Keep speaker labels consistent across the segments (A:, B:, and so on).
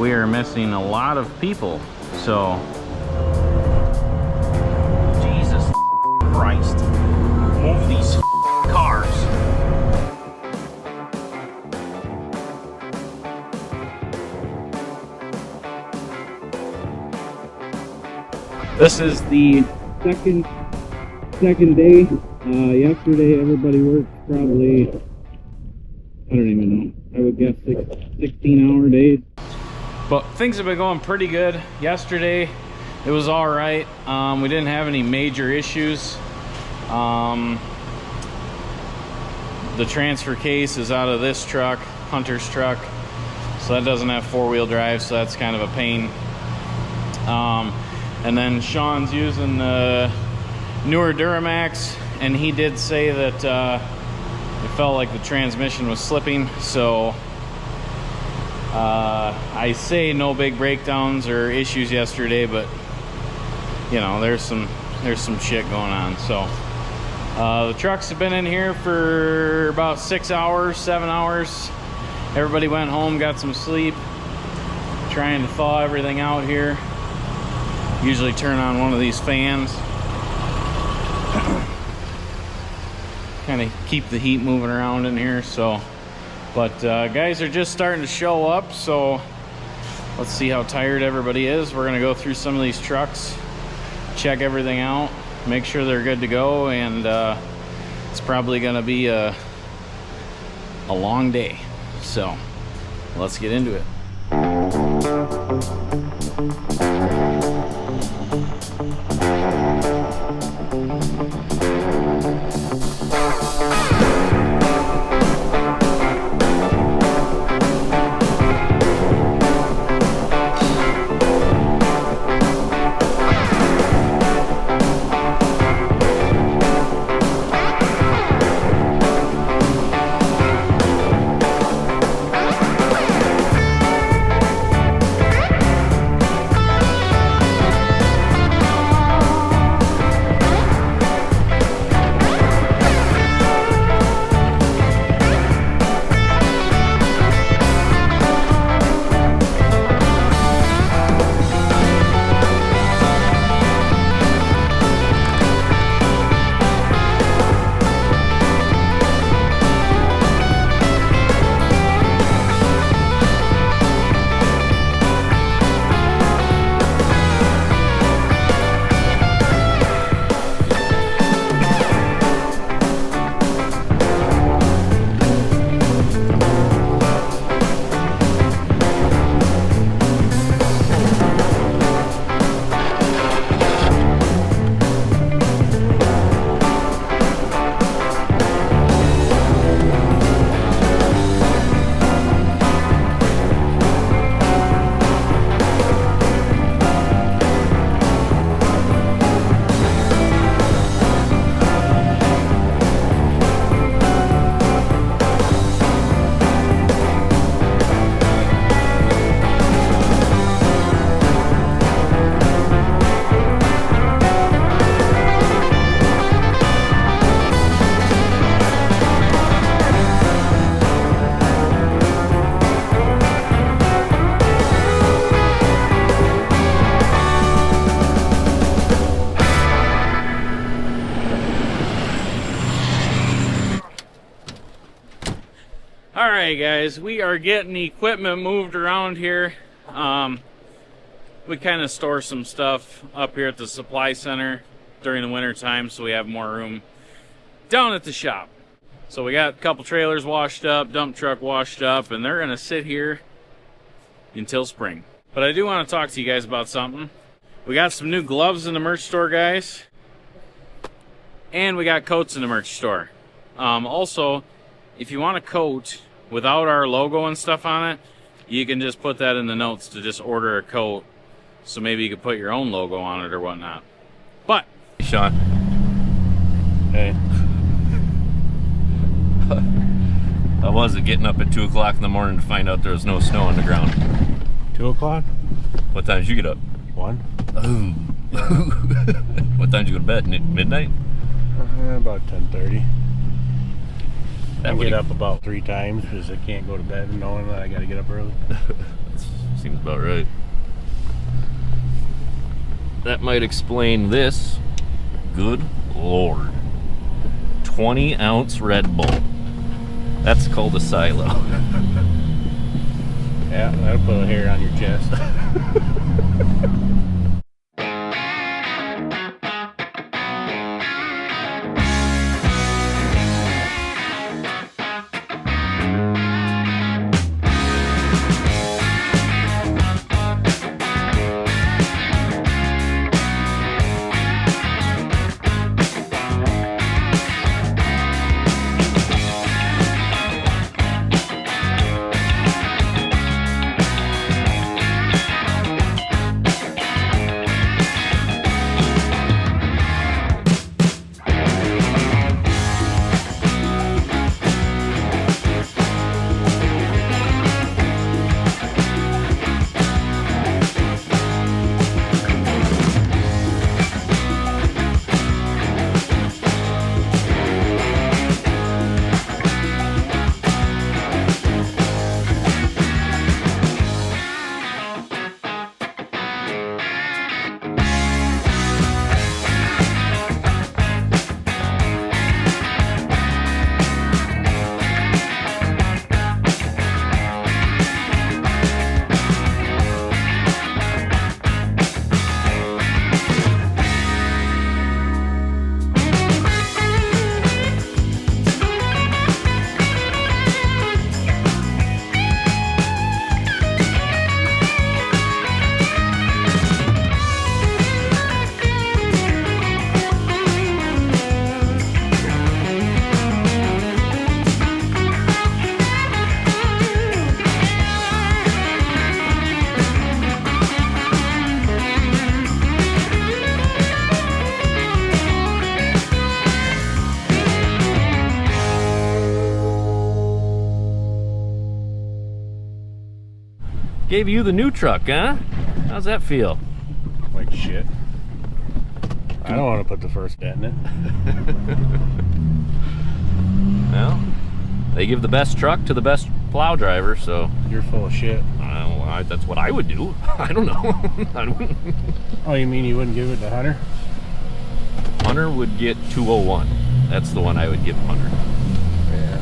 A: we are missing a lot of people. So, Jesus Christ, move these cars. This is the second day. Yesterday everybody worked probably, I don't even know, I would guess 16-hour days. But things have been going pretty good. Yesterday it was all right. We didn't have any major issues. The transfer case is out of this truck, Hunter's truck, so that doesn't have four-wheel drive, so that's kind of a pain. And then Sean's using the newer Duramax, and he did say that it felt like the transmission was slipping. So I say no big breakdowns or issues yesterday, but you know, there's some shit going on. So the trucks have been in here for about 6 hours, 7 hours. Everybody went home, got some sleep, trying to thaw everything out here. Usually turn on one of these fans, kind of keep the heat moving around in here. So, but guys are just starting to show up, so let's see how tired everybody is. We're gonna go through some of these trucks, check everything out, make sure they're good to go, and it's probably gonna be a long day. So let's get into it. Alright guys, we are getting equipment moved around here. We kind of store some stuff up here at the supply center during the winter time, so we have more room down at the shop. So we got a couple trailers washed up, dump truck washed up, and they're gonna sit here until spring. But I do want to talk to you guys about something. We got some new gloves in the merch store, guys, and we got coats in the merch store. Also, if you want a coat without our logo and stuff on it, you can just put that in the notes to just order a coat, so maybe you could put your own logo on it or whatnot. But Sean,
B: hey, I wasn't getting up at 2 o'clock in the morning to find out there was no snow on the ground.
C: 2 o'clock?
B: What time did you get up?
C: 1.
B: Oh. What time did you go to bed? Midnight?
C: About 10:30.
B: That
C: I get up about 3 times because I can't go to bed knowing that I got to get up early.
B: Seems about right. That might explain this. Good Lord. 20-ounce Red Bull. That's called a silo.
C: Yeah, that'll put a hair on your chest.
B: Gave you the new truck, huh? How's that feel?
C: Like shit. I don't want to put the first dent in it.
B: Well, they give the best truck to the best plow driver, so
C: You're full of shit.
B: that's what I would do. I don't know. I don't.
C: Oh, you mean you wouldn't give it to Hunter?
B: Hunter would get 201. That's the one I would give Hunter.
C: Yeah.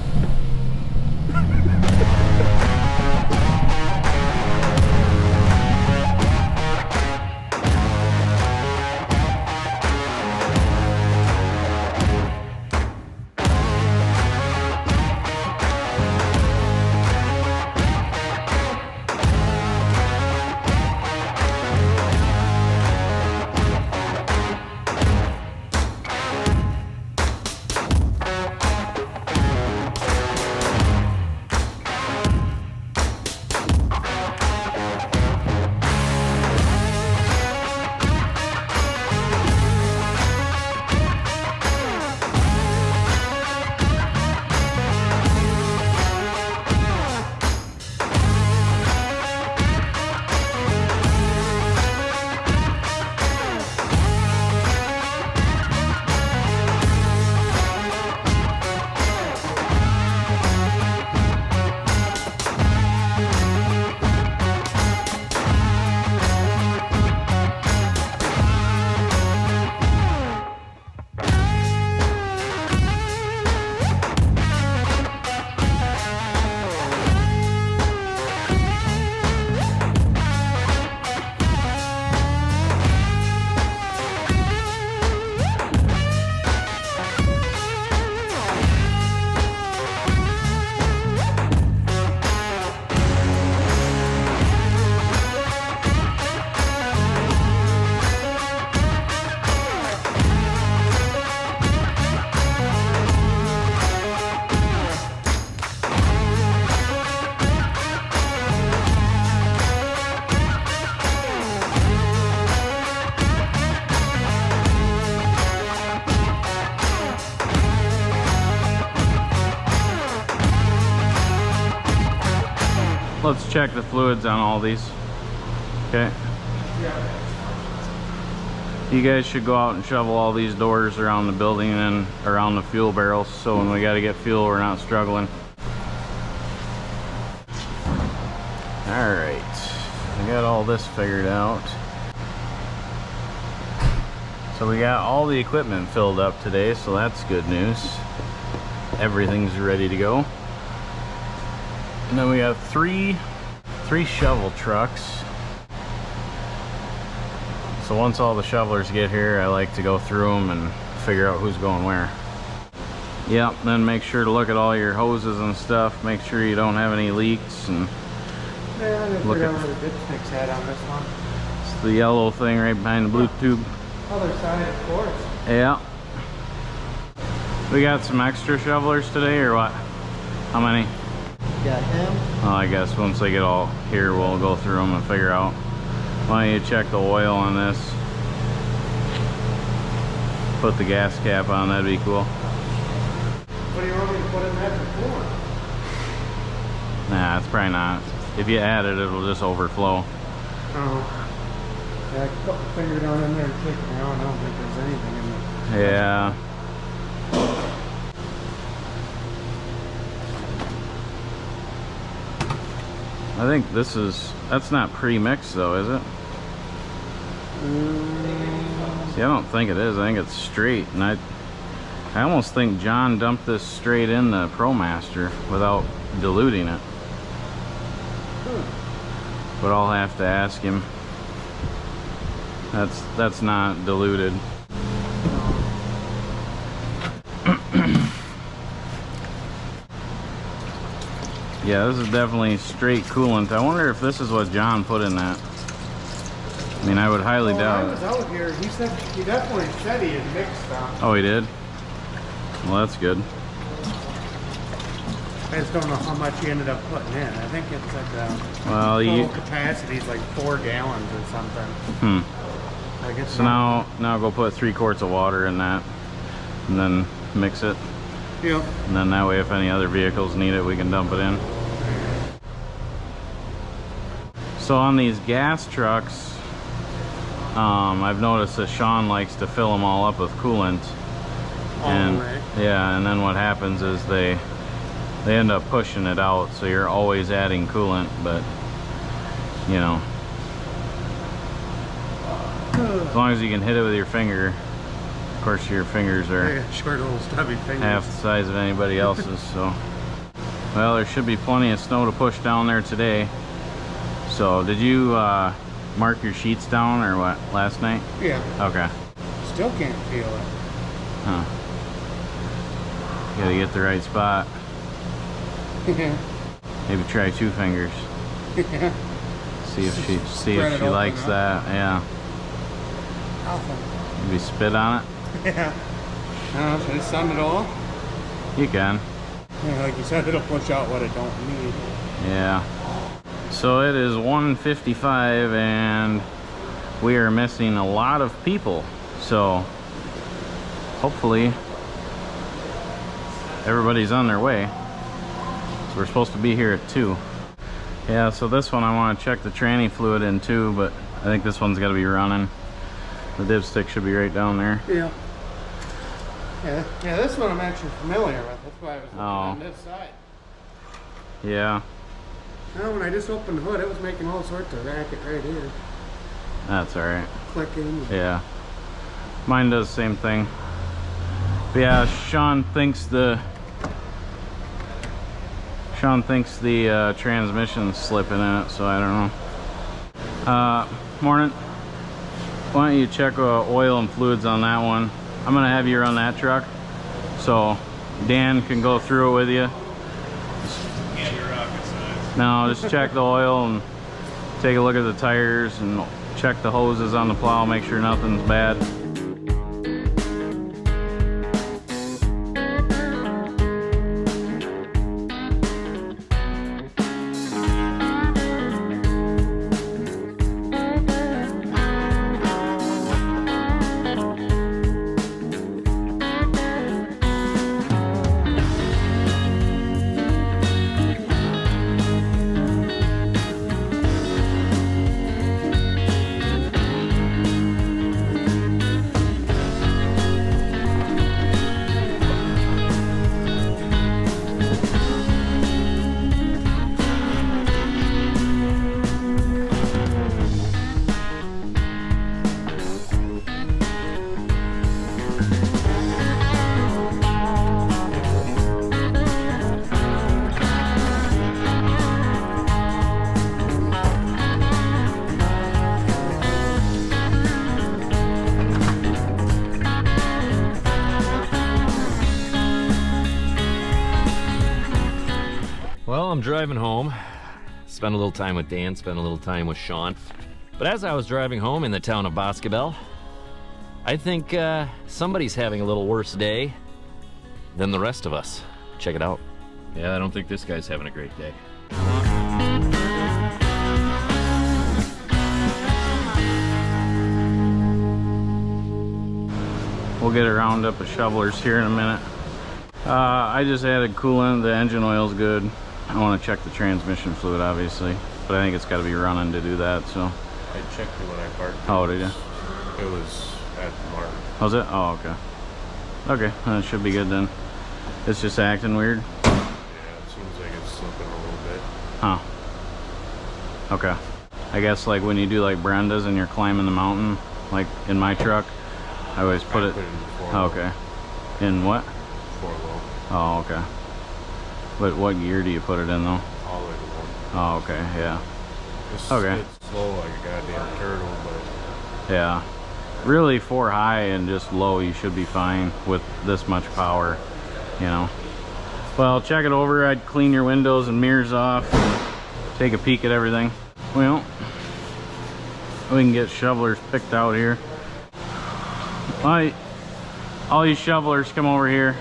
A: Let's check the fluids on all these. Okay. You guys should go out and shovel all these doors around the building and around the fuel barrels, so when we got to get fuel, we're not struggling. All right. I got all this figured out. So we got all the equipment filled up today, so that's good news. Everything's ready to go. And then we have three shovel trucks. So once all the shovelers get here, I like to go through them and figure out who's going where. Yep, then make sure to look at all your hoses and stuff. Make sure you don't have any leaks. And
D: yeah, I look at where the dipstick's at on this one.
A: It's the yellow thing right behind the blue tube.
D: Other side, of course.
A: Yeah. We got some extra shovelers today, or what? How many?
D: Got him.
A: Well, I guess once they get all here, we'll go through them and figure out. Why don't you check the oil on this? Put the gas cap on, that'd be cool.
D: What do you want me to put in that before?
A: Nah, it's probably not. If you add it, it'll just overflow.
D: Oh. Yeah, I can put my finger down in there and take it around. I don't think there's anything in there.
A: Yeah. I think this is, that's not pre-mixed though, is it? See, I don't think it is. I think it's straight. And I almost think John dumped this straight in the ProMaster without diluting it. But I'll have to ask him. That's not diluted. Yeah, this is definitely straight coolant. I wonder if this is what John put in that. I mean, I would highly doubt
D: I was out here. He definitely said he had mixed them.
A: Oh, he did? Well, that's good.
D: I just don't know how much he ended up putting in. I think it's like
A: well,
D: total capacity is like 4 gallons or something. I guess
A: so now go put 3 quarts of water in that, and then mix it.
D: Yep.
A: And then that way, if any other vehicles need it, we can dump it in. So on these gas trucks, I've noticed that Sean likes to fill them all up with coolant. And yeah, and then what happens is they end up pushing it out, so you're always adding coolant, but you know, as long as you can hit it with your finger. Of course, your fingers are
D: short little stubby fingers.
A: half the size of anybody else's. So, well, there should be plenty of snow to push down there today. So, did you mark your sheets down or what last night?
D: Yeah.
A: Okay.
D: Still can't feel it.
A: Huh. Gotta get the right spot. Maybe try 2 fingers. See if she likes that. Yeah. Maybe spit on it.
D: Yeah. Should I send it all?
A: You can.
D: Yeah, like you said, it'll push out what it don't need.
A: Yeah. So it is 1:55 and we are missing a lot of people. So hopefully everybody's on their way. So we're supposed to be here at 2. Yeah, so this one I want to check the tranny fluid in too, but I think this one's got to be running. The dipstick should be right down there.
D: Yeah. Yeah, this one I'm actually familiar with. That's why I was looking on this side.
A: Yeah.
D: Now, when I just opened the hood, it was making all sorts of racket right here.
A: That's alright.
D: Clicking.
A: Yeah. Mine does the same thing. But yeah, Sean thinks the transmission's slipping in it, so I don't know. Morning. Why don't you check oil and fluids on that one? I'm gonna have you run that truck, so Dan can go through it with you.
C: Can't be rocket science.
A: No, just check the oil and take a look at the tires and check the hoses on the plow, make sure nothing's bad.
B: I'm driving home. Spent a little time with Dan, spent a little time with Sean. But as I was driving home in the town of Boscobel, I think somebody's having a little worse day than the rest of us. Check it out. Yeah, I don't think this guy's having a great day.
A: We'll get a roundup of shovelers here in a minute. I just added coolant. The engine oil's good. I want to check the transmission fluid, obviously, but I think it's got to be running to do that. So
C: I checked it when I parked.
A: Oh, did you?
C: It was at Martin.
A: Was it? Oh, okay. Okay, it should be good then. It's just acting weird.
C: Yeah, it seems like it's slipping a little bit.
A: Huh. Okay. I guess like when you do like Brenda's and you're climbing the mountain, like in my truck, I always put it.
C: Put it in 4
A: Oh, okay. In what?
C: 4 low.
A: Oh, okay. But what gear do you put it in though?
C: All the way to 1.
A: Oh, okay. Yeah.
C: It's,
A: Okay.
C: It's slow like a goddamn turtle, but
A: Yeah. Really 4 high and just low, you should be fine with this much power, you know. Well, check it over. I'd clean your windows and mirrors off. Take a peek at everything. Well, we can get shovelers picked out here. All you shovelers, come over here.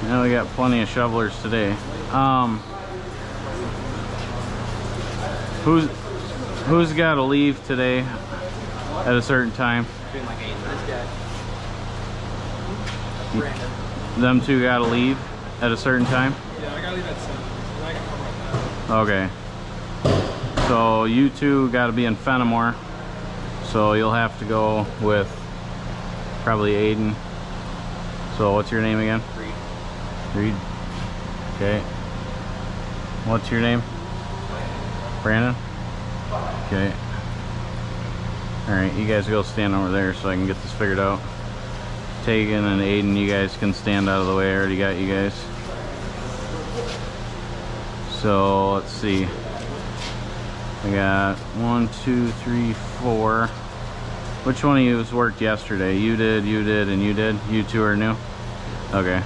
A: Now we got plenty of shovelers today. Who's got to leave today at a certain time? Them two got to leave at a certain time?
D: Yeah, I gotta leave at 7. I can come right back.
A: Okay. So you two got to be in Fenimore. So you'll have to go with probably Aiden. So what's your name again? Reed. Okay. What's your name? Brandon? Okay. Alright, you guys go stand over there so I can get this figured out. Tegan and Aiden, you guys can stand out of the way. I already got you guys. So let's see. I got 1, 2, 3, 4. Which one of you has worked yesterday? You did, and you did? You two are new? Okay.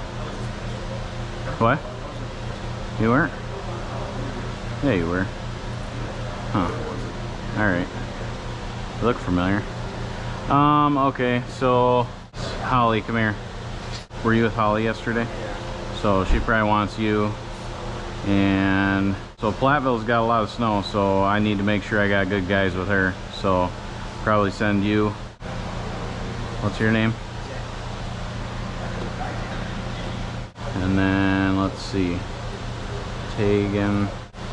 A: What? You weren't? Yeah, you were. Huh. Alright. You look familiar. Okay, so Holly, come here. Were you with Holly yesterday? So she probably wants you. And so Platteville's got a lot of snow, so I need to make sure I got good guys with her. So probably send you. What's your name? And then let's see. Tegan.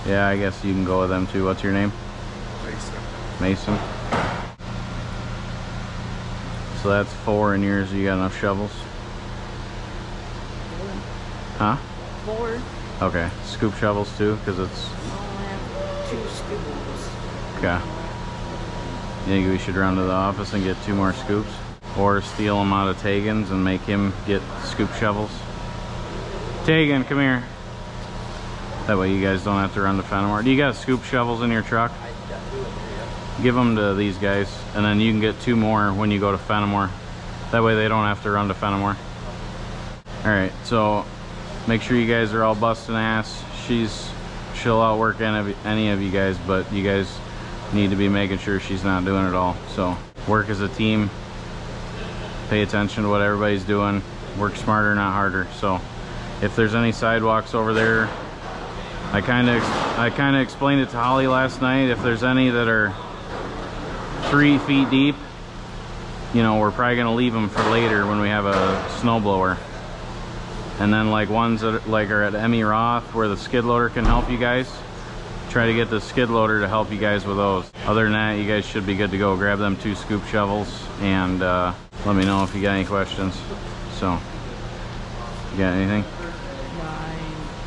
A: Yeah, I guess you can go with them too. What's your name? Mason. So that's 4 in yours. You got enough shovels? Huh?
E: 4.
A: Okay. Scoop shovels too, because it's.
E: I have 2 scoops.
A: Okay. You think we should run to the office and get 2 more scoops? Or steal them out of Tegan's and make him get scoop shovels? Tegan, come here. That way you guys don't have to run to Fenimore. Do you got scoop shovels in your truck? Give them to these guys, and then you can get 2 more when you go to Fenimore. That way they don't have to run to Fenimore. Alright, so make sure you guys are all busting ass. She'll outwork any of you guys, but you guys need to be making sure she's not doing it all. So work as a team. Pay attention to what everybody's doing. Work smarter, not harder. So if there's any sidewalks over there, I kind of explained it to Holly last night. If there's any that are 3 feet deep, you know, we're probably gonna leave them for later when we have a snowblower. And then like ones that are at Emmy Roth where the skid loader can help you guys, try to get the skid loader to help you guys with those. Other than that, you guys should be good to go. Grab them 2 scoop shovels and let me know if you got any questions. So, you got anything?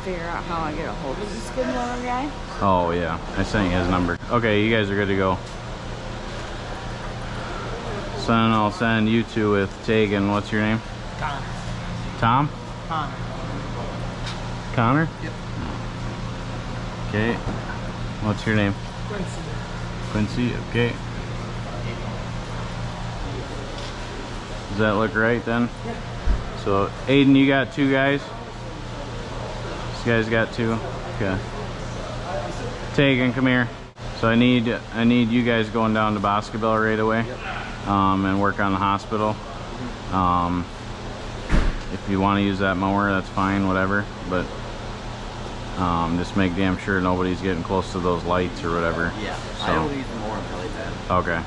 E: Figure out how I get a hold of the skid loader guy.
A: Oh yeah, I sent you his number. Okay, you guys are good to go. So then I'll send you 2 with Tegan. What's your name?
D: Connor.
A: Tom?
D: Connor.
A: Connor?
D: Yep.
A: Okay. What's your name?
D: Quincy.
A: Quincy, okay. Does that look right then?
D: Yep.
A: So Aiden, you got 2 guys? This guy's got 2? Okay. Taken, come here. So I need you guys going down to Boscobel right away, and work on the hospital. If you want to use that mower, that's fine, whatever. But just make damn sure nobody's getting close to those lights or whatever.
F: Yeah,
A: so.
F: I don't use the mower until like that.
A: Okay.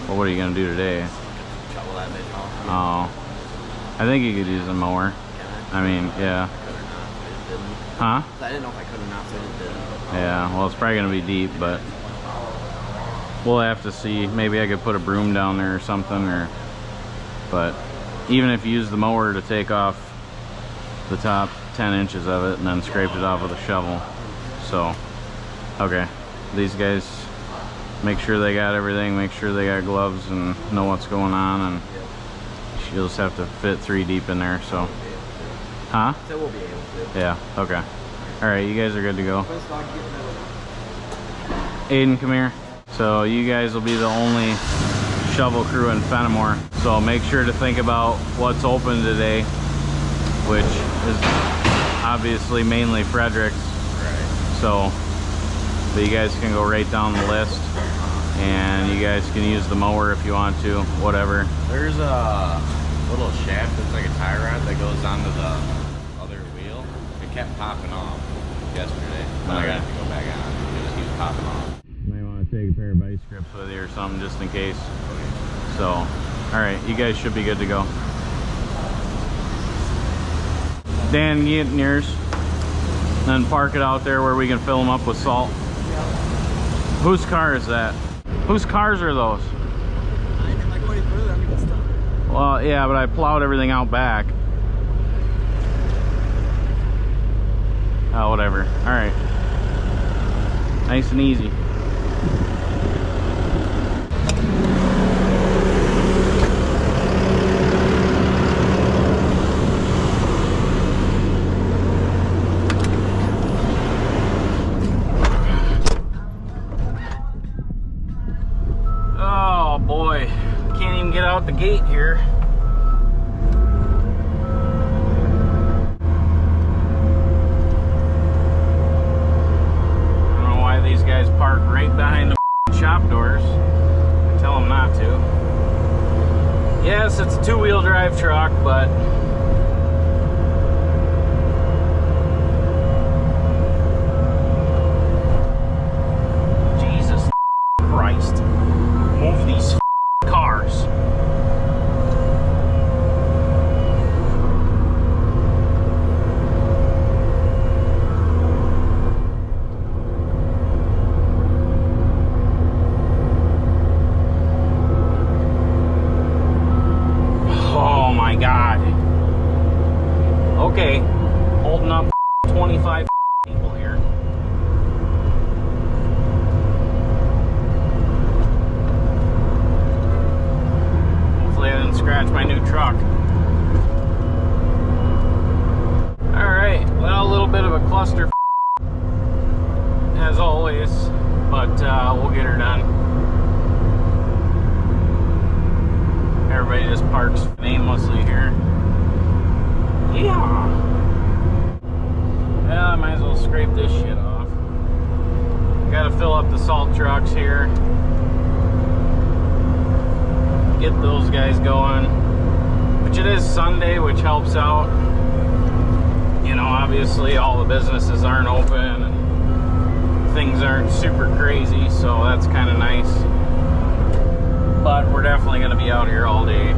A: Well, what are you gonna do today?
F: Shovel that bitch off.
A: Oh, I think you could use a mower.
F: Can I?
A: I mean, yeah.
F: I could or not, I just didn't.
A: Huh?
F: I didn't know if I could or not, so I just didn't.
A: Yeah. Well, it's probably gonna be deep, but we'll have to see. Maybe I could put a broom down there or something, but even if you use the mower to take off the top 10 inches of it and then scraped it off with a shovel. So, okay, these guys, make sure they got everything, make sure they got gloves and know what's going on, and you'll just have to fit 3 deep in there, so. Huh?
F: So we'll be able to.
A: Yeah, okay. All right, you guys are good to go. Aiden, come here. So you guys will be the only shovel crew in Fenimore, so make sure to think about what's open today, which is obviously mainly Frederick's.
F: Right.
A: So, but you guys can go right down the list, and you guys can use the mower if you want to, whatever.
F: There's a little shaft that's like a tie rod that goes onto the other wheel. It kept popping off yesterday, but I got to go back on because it keeps popping off.
A: Might want to take a pair of vice grips with you or something just in case. So, all right, you guys should be good to go. Dan, get in yours. Then park it out there where we can fill them up with salt. Whose car is that? Whose cars are those?
F: I didn't like going further, I'm getting stuck.
A: Well, yeah, but I plowed everything out back. Oh, whatever. All right. Nice and easy. Oh boy, can't even get out the gate here. I don't know why these guys park right behind the shop doors. I tell them not to. Yes, it's a 2-wheel drive truck, but Jesus Christ. Move these cars. Oh my God. Okay, holding up 25 people here. Hopefully I didn't scratch my new truck. Alright, well, a little bit of a cluster as always, but we'll get her done. Everybody just parks aimlessly here. Yeah. Yeah, I might as well scrape this shit off. Gotta fill up the salt trucks here. Get those guys going. Which it is Sunday, which helps out. You know, obviously all the businesses aren't open and things aren't super crazy, so that's kind of nice. But we're definitely going to be out here all day.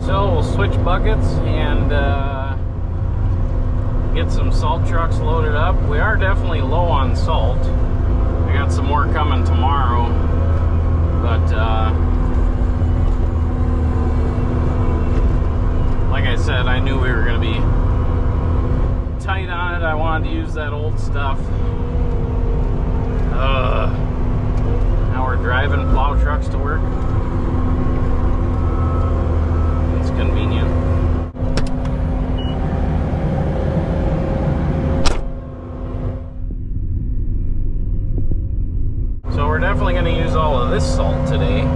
A: So we'll switch buckets and get some salt trucks loaded up. We are definitely low on salt. I got some more coming tomorrow, but like I said, I knew we were going to be tight on it. I wanted to use that old stuff. Now we're driving plow trucks to work. It's convenient. So we're definitely going to use all of this salt today.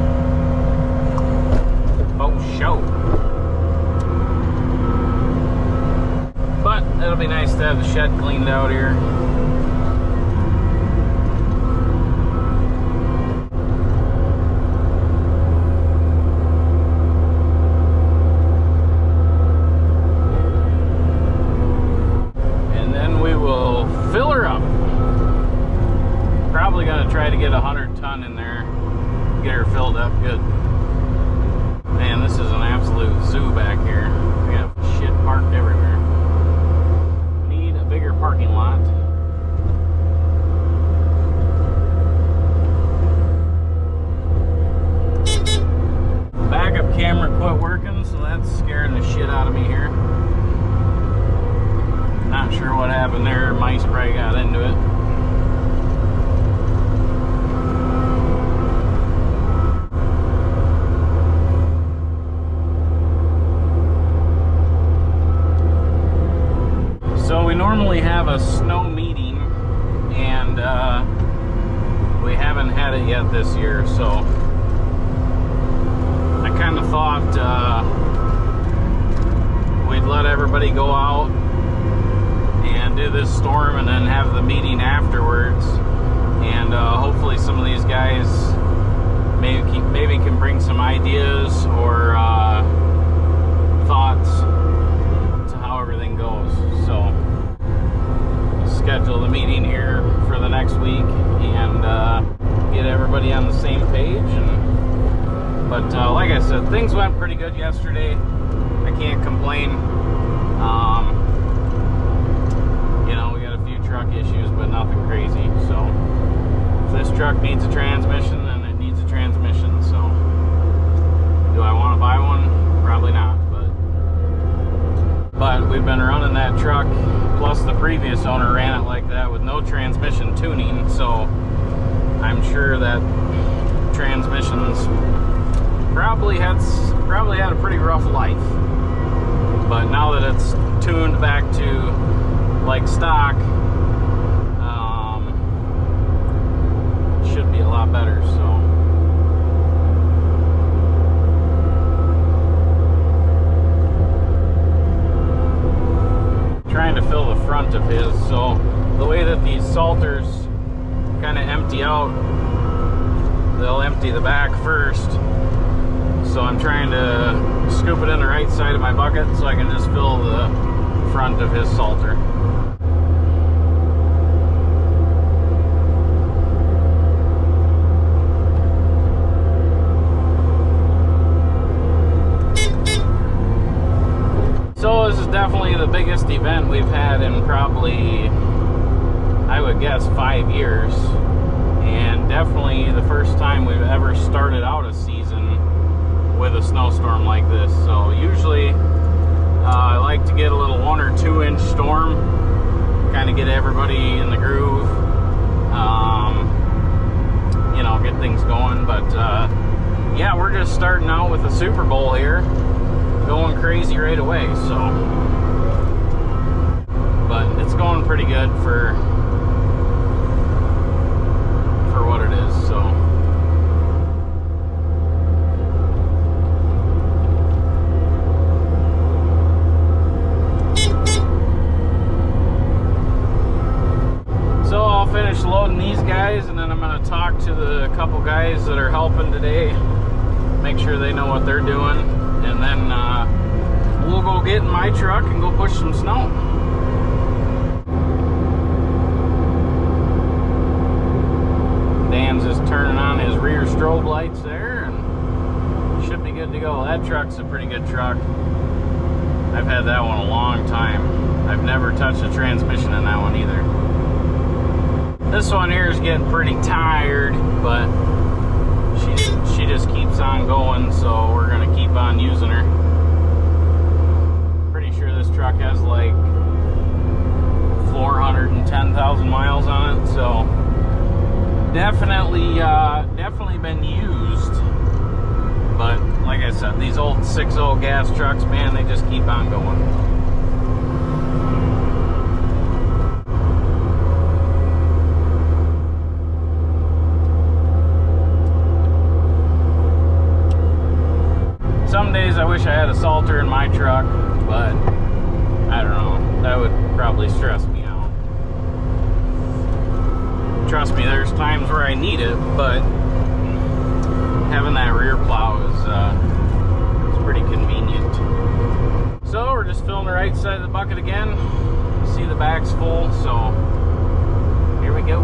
A: to have the shed cleaned out here. And then we will fill her up. Probably gonna try to get 100 ton in there, get her filled up good. Man, this is an absolute zoo back here. We have shit parked everywhere. Need a bigger parking lot. Backup camera quit working, so that's scaring the shit out of me here. Not sure what happened there. Mice probably got into it. So we normally have a snow meeting, and we haven't had it yet this year, so I kind of thought we'd let everybody go out and do this storm and then have the meeting afterwards, and hopefully some of these guys maybe can bring some ideas or thoughts to how everything goes. So schedule the meeting here for the next week and get everybody on the same page. But like I said, things went pretty good yesterday. I can't complain. You know, we got a few truck issues, but nothing crazy. So if this truck needs a transmission, then it needs a transmission. So do I want to buy one? Probably not. But we've been running that truck, plus the previous owner ran it like that with no transmission tuning, so I'm sure that transmissions probably had a pretty rough life. But now that it's tuned back to like stock, should be a lot better. So trying to fill the front of his, so the way that these salters kind of empty out, they'll empty the back first, so I'm trying to scoop it in the right side of my bucket so I can just fill the front of his salter. So this is definitely the biggest event we've had in probably, I would guess, 5 years. And definitely the first time we've ever started out a season with a snowstorm like this. So usually I like to get a little 1 or 2 inch storm, kind of get everybody in the groove, you know, get things going. But yeah, we're just starting out with the Super Bowl here, going crazy right away. So, but it's going pretty good for what it is. So I'll finish loading these guys, and then I'm going to talk to the couple guys that are helping today, make sure they know what they're doing, and then we'll go get in my truck and go push some snow. Dan's just turning on his rear strobe lights there, and should be good to go. That truck's a pretty good truck. I've had that one a long time. I've never touched a transmission in that one either. This one here is getting pretty tired, but she just keeps on going, so we're gonna keep on using her. Pretty sure this truck has like 410,000 miles on it, so definitely been used. But like I said, these old 6.0 gas trucks, man, they just keep on going. Some days I wish I had a salter in my truck, but I don't know. That would probably stress me out. Trust me, there's times where I need it, but having that rear plow is pretty convenient. So we're just filling the right side of the bucket again. You see the back's full, so here we go.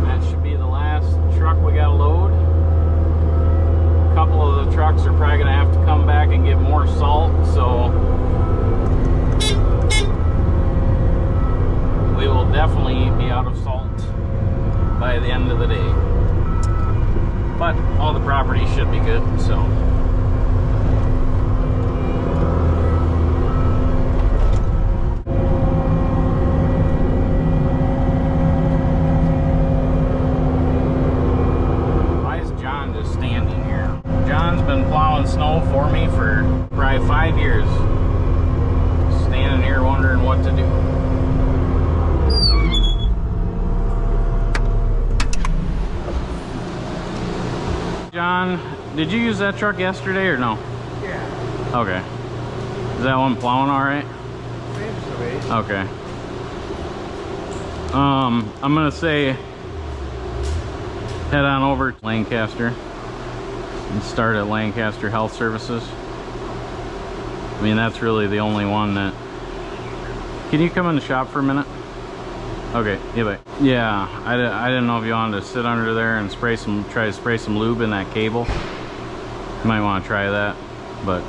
A: That should be the last truck we gotta load. A couple of the trucks are probably gonna have to come back and get more salt, so we will definitely be out of salt by the end of the day. But all the property should be good, so. Why is John just standing here? John's been plowing snow for me for probably 5 years. Standing here wondering what to do. John, did you use that truck yesterday or no?
D: Yeah.
A: Okay. Is that one plowing all right?
D: Seems to be.
A: Okay. I'm gonna say head on over to Lancaster and start at Lancaster Health Services. I mean, that's really the only one that... Can you come in the shop for a minute? Okay, yeah, but yeah, I didn't know if you wanted to sit under there and try to spray some lube in that cable. You might want to try that, but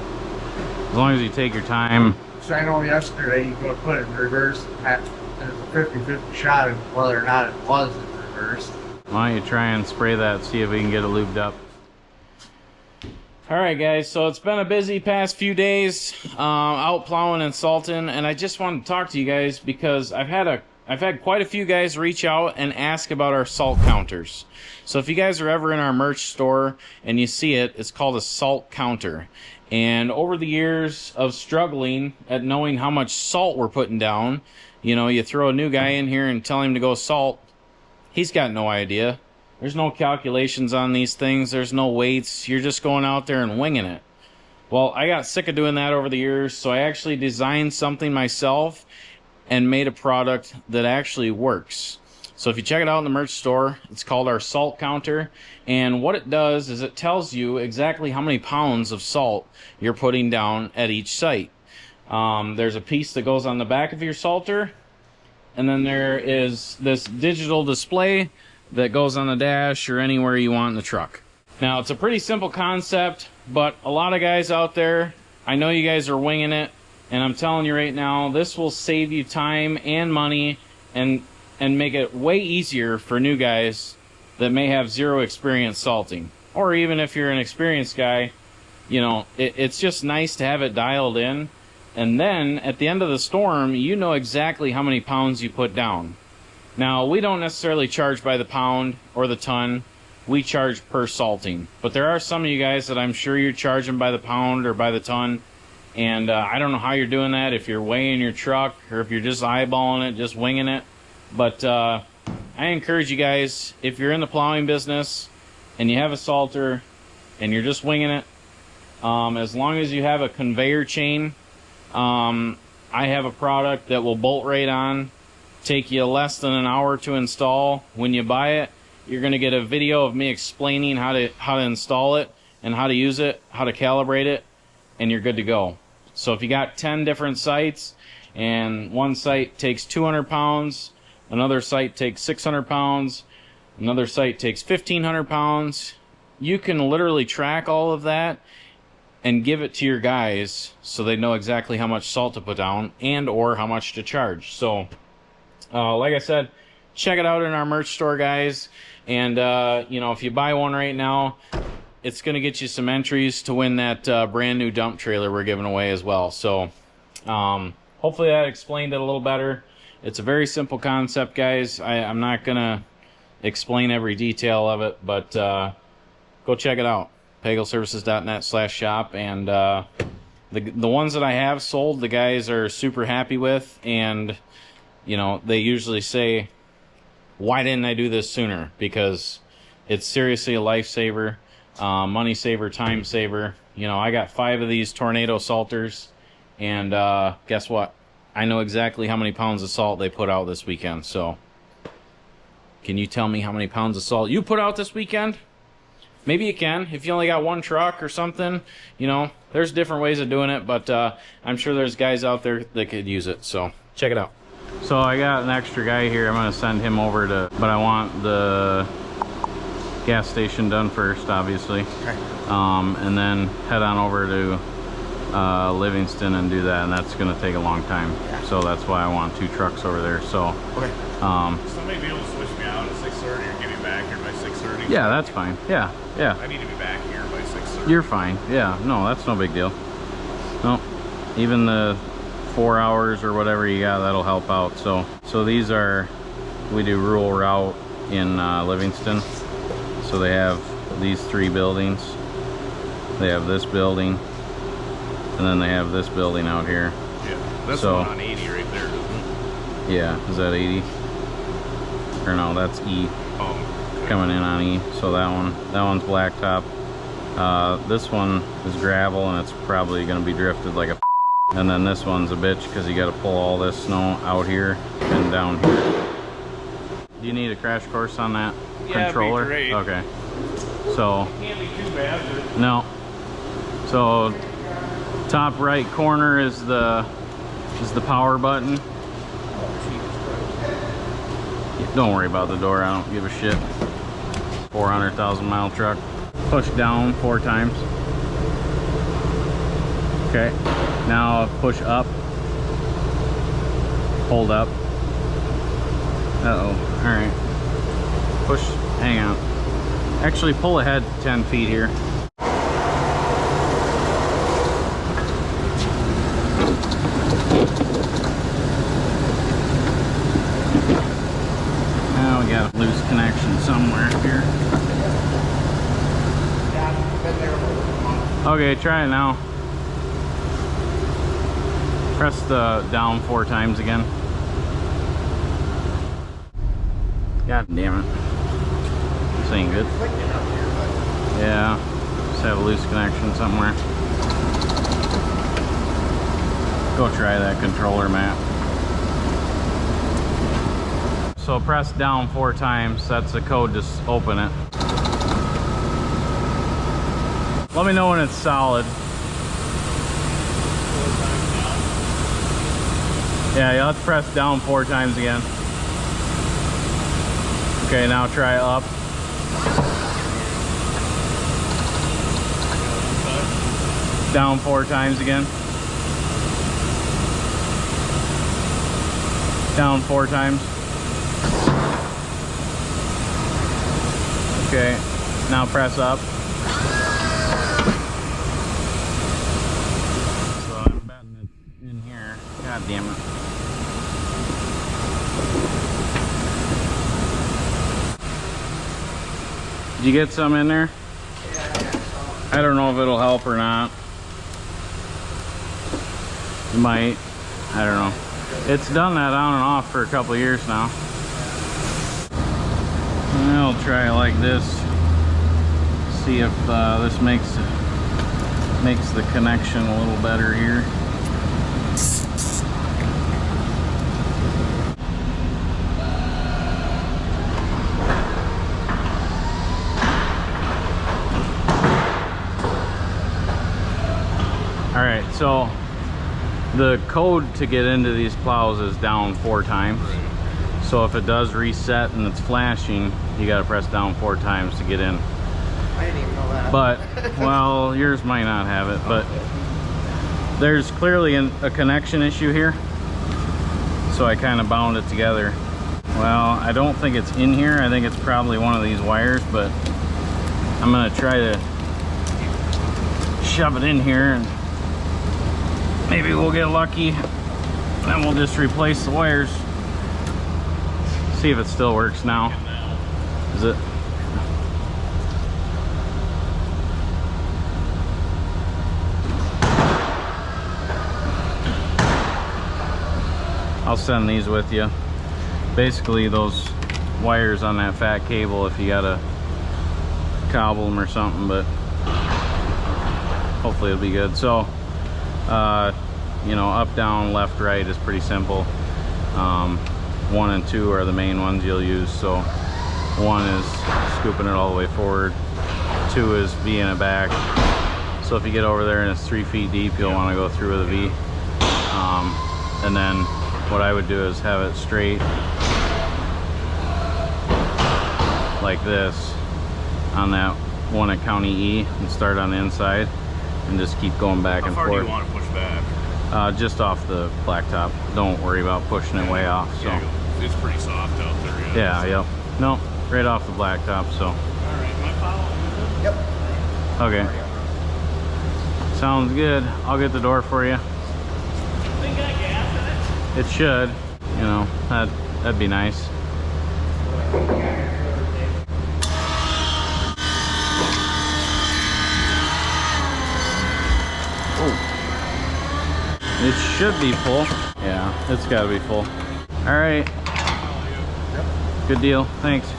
A: as long as you take your time.
D: So I know yesterday you go put it in reverse, and it's a 50-50 shot of whether or not it was in reverse.
A: Why don't you try and spray that, see if we can get it lubed up. Alright guys, so it's been a busy past few days out plowing and salting, and I just wanted to talk to you guys because I've had quite a few guys reach out and ask about our salt counters. So if you guys are ever in our merch store and you see it, it's called a salt counter. And over the years of struggling at knowing how much salt we're putting down, you know, you throw a new guy in here and tell him to go salt, he's got no idea. There's no calculations on these things. There's no weights. You're just going out there and winging it. Well, I got sick of doing that over the years, so I actually designed something myself and made a product that actually works. So if you check it out in the merch store, it's called our salt counter. And what it does is it tells you exactly how many pounds of salt you're putting down at each site. There's a piece that goes on the back of your salter, and then there is this digital display that goes on the dash or anywhere you want in the truck. Now, it's a pretty simple concept, but a lot of guys out there, I know you guys are winging it, and I'm telling you right now, this will save you time and money and make it way easier for new guys that may have zero experience salting. Or even if you're an experienced guy, you know, it's just nice to have it dialed in. And then at the end of the storm, you know exactly how many pounds you put down. Now, we don't necessarily charge by the pound or the ton. We charge per salting. But there are some of you guys that I'm sure you're charging by the pound or by the ton. And I don't know how you're doing that, if you're weighing your truck or if you're just eyeballing it, just winging it. But I encourage you guys, if you're in the plowing business and you have a salter and you're just winging it, as long as you have a conveyor chain, I have a product that will bolt right on, take you less than an hour to install. When you buy it, you're going to get a video of me explaining how to install it and how to use it, how to calibrate it, and you're good to go. So if you got 10 different sites and one site takes 200 pounds, another site takes 600 pounds, another site takes 1,500 pounds, you can literally track all of that and give it to your guys so they know exactly how much salt to put down and or how much to charge. So like I said, check it out in our merch store, guys. And you know, if you buy one right now, it's going to get you some entries to win that brand new dump trailer we're giving away as well. So hopefully that explained it a little better. It's a very simple concept, guys. I'm not going to explain every detail of it, but go check it out. PagelServices.net/shop. And the ones that I have sold, the guys are super happy with. And, you know, they usually say, why didn't I do this sooner? Because it's seriously a lifesaver. Money saver, time saver. You know, I got 5 of these tornado salters, And guess what? I know exactly how many pounds of salt they put out this weekend. So, can you tell me how many pounds of salt you put out this weekend? Maybe you can. If you only got one truck or something, you know, there's different ways of doing it. But I'm sure there's guys out there that could use it. So, check it out. So, I got an extra guy here. I'm going to send him over to... But I want the gas station done first, obviously.
F: Okay.
A: And then head on over to Livingston and do that, and that's going to take a long time.
F: Yeah.
A: So that's why I want 2 trucks over there. So
F: Okay.
C: Somebody be able to switch me out at 6:30 or get me back here by 6:30?
A: yeah, that's fine. Yeah.
C: I need to be back here by 6:30.
A: You're fine. Yeah, no, that's no big deal. No, even the 4 hours or whatever you got, that'll help out. So these are, we do rural route in Livingston. So they have these 3 buildings. They have this building, and then they have this building out here.
C: Yeah, that's
A: So-
C: one on 80 right there, isn't it?
A: Yeah, is that 80? Or no, that's E.
C: Oh,
A: Coming in on E. So that one's blacktop. This one is gravel, and it's probably going to be drifted like a and then this one's a bitch because you got to pull all this snow out here and down here. Do you need a crash course on that controller?
C: It'd be great.
A: Okay. So
C: Can't be too bad, but
A: no. So top right corner is the power button. Don't worry about the door, I don't give a shit. 400,000 mile truck. Push down 4 times. Okay, now push up. Hold up. Uh-oh, alright. Push, hang on. Actually pull ahead 10 feet here. Now we got a loose connection somewhere here. Okay, try it now. Press the down 4 times again. God damn it. This ain't good. Yeah, just have a loose connection somewhere. Go try that controller, Matt. So press down 4 times. That's the code to open it. Let me know when it's solid. Yeah, let's press down 4 times again. Okay, now try up. Down 4 times again. Down 4 times. Okay, now press up. So I'm betting it in here. God damn it. Did you get some in there? I don't know if it'll help or not. You might. I don't know. It's done that on and off for a couple of years now. I'll try like this. See if this makes the connection a little better here. All right, so the code to get into these plows is down 4 times. So if it does reset and it's flashing, you got to press down 4 times to get in.
D: I didn't even know that.
A: But, well, yours might not have it, but there's clearly a connection issue here. So I kind of bound it together. Well, I don't think it's in here. I think it's probably one of these wires, but I'm gonna try to shove it in here and maybe we'll get lucky. Then we'll just replace the wires. See if it still works now. Is it? I'll send these with you. Basically those wires on that fat cable, if you gotta cobble them or something, but hopefully it'll be good. So you know, up, down, left, right is pretty simple. 1 and 2 are the main ones you'll use. So 1 is scooping it all the way forward, 2 is V-ing it back. So if you get over there and it's 3 feet deep, you'll want to go through with a V. And then what I would do is have it straight like this on that one at County E and start on the inside and just keep going back and forth.
C: How far do you want to push back?
A: Just off the blacktop. Don't worry about pushing it way off. So
C: Yeah, it's pretty soft out there.
A: yeah, yep. No, right off the blacktop. So.
C: All right, my following.
D: Yep.
A: Okay. Sounds good. I'll get the door for you.
C: Think got gas in it?
A: It should. You know, that'd be nice. It should be full. Yeah, it's got to be full. All right. Good deal. Thanks.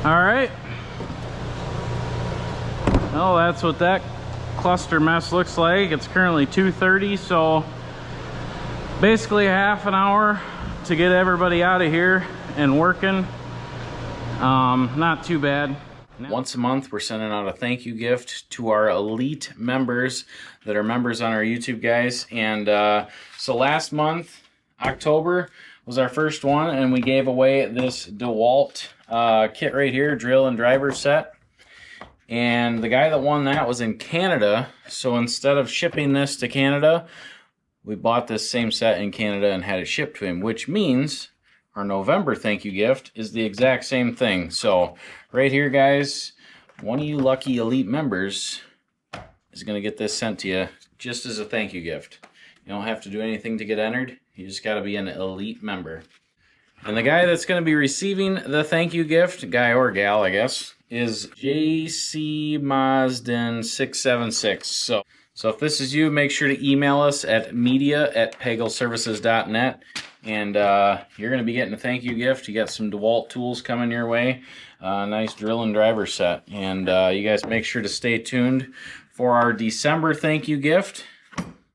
A: All right. Well, that's what that cluster mess looks like. It's currently 2:30, so basically half an hour to get everybody out of here and working. Not too bad. Once a month, we're sending out a thank you gift to our elite members that are members on our YouTube, guys. And so last month, October, was our first one, and we gave away this DeWalt kit right here, drill and driver set. And the guy that won that was in Canada. So instead of shipping this to Canada, we bought this same set in Canada and had it shipped to him, which means our November thank you gift is the exact same thing. So right here, guys, one of you lucky elite members is going to get this sent to you just as a thank you gift. You don't have to do anything to get entered. You just got to be an elite member. And the guy that's going to be receiving the thank you gift, guy or gal, I guess, is JC Mazden 676. So if this is you, make sure to email us at media@pagelservices.net. And you're going to be getting a thank you gift. You got some DeWalt tools coming your way. Nice drill and driver set. And you guys make sure to stay tuned for our December thank you gift.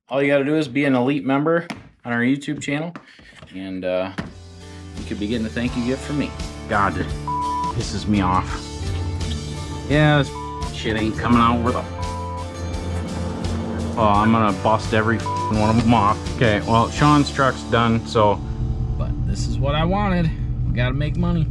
A: All you got to do is be an elite member on our YouTube channel. And you could be getting a thank you gift from me. God, this pisses me off. Yeah, this shit ain't coming out with a... Oh, I'm gonna bust every one of them off. Okay, well, Sean's truck's done, so... But this is what I wanted. We gotta make money.